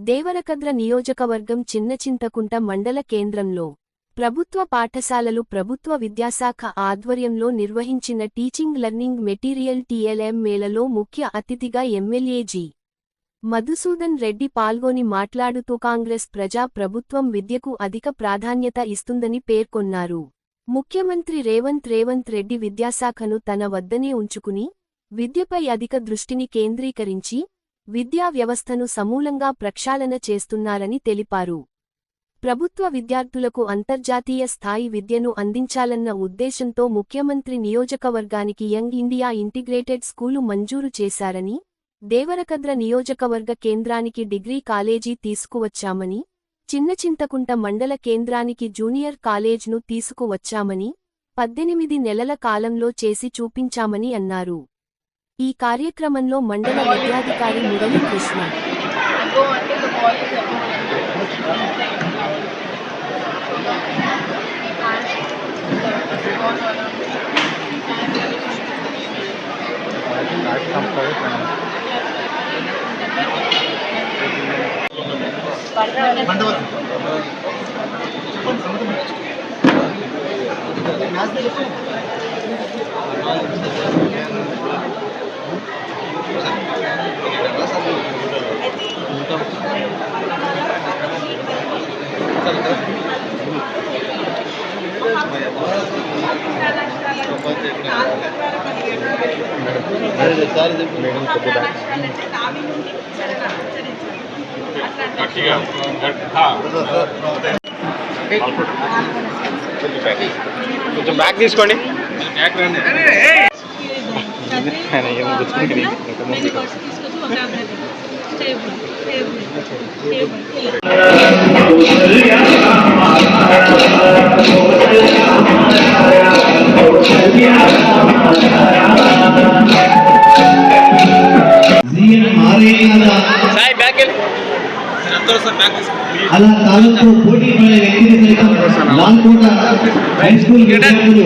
దేవరకద్ర నియోజకవర్గం చిన్నచింతకుంట మండల కేంద్రంలో ప్రభుత్వ పాఠశాలలు ప్రభుత్వ విద్యాశాఖ ఆధ్వర్యంలో నిర్వహించిన టీచింగ్ లెర్నింగ్ మెటీరియల్ టీఎల్ఎం మేళలో ముఖ్య అతిథిగా ఎమ్మెల్యే జి. మధుసూదన్ రెడ్డి పాల్గొని మాట్లాడుతూ కాంగ్రెస్ ప్రజా ప్రభుత్వం విద్యకు అధిక ప్రాధాన్యత ఇస్తుందని పేర్కొన్నారు. ముఖ్యమంత్రి రేవంత్ రెడ్డి విద్యాశాఖను తన వద్దనే ఉంచుకుని విద్యపై అధిక దృష్టిని కేంద్రీకరించి విద్యా వ్యవస్థను సమూలంగా ప్రక్షాళన చేస్తున్నారని తెలిపారు. ప్రభుత్వ విద్యార్థులకు అంతర్జాతీయ స్థాయి విద్యను అందించాలన్న ఉద్దేశంతో ముఖ్యమంత్రి నియోజకవర్గానికి యంగ్ ఇండియా ఇంటిగ్రేటెడ్ స్కూలు మంజూరు చేశారని, దేవరకద్ర నియోజకవర్గ కేంద్రానికి డిగ్రీ కాలేజీ తీసుకువచ్చామని, చిన్నచింతకుంట మండల కేంద్రానికి జూనియర్ కాలేజ్ను తీసుకువచ్చామని, 18 నెలల కాలంలో చేసి చూపించామని అన్నారు. ఈ కార్యక్రమంలో మండల విద్యాధికారి మురళీ కృష్ణ, కొంచెం బ్యాక్ తీసుకోండి. అలా తాలూకు పోటీ పడే వ్యక్తిని సైతం లాల్కోట హై స్కూల్ విద్యార్థులు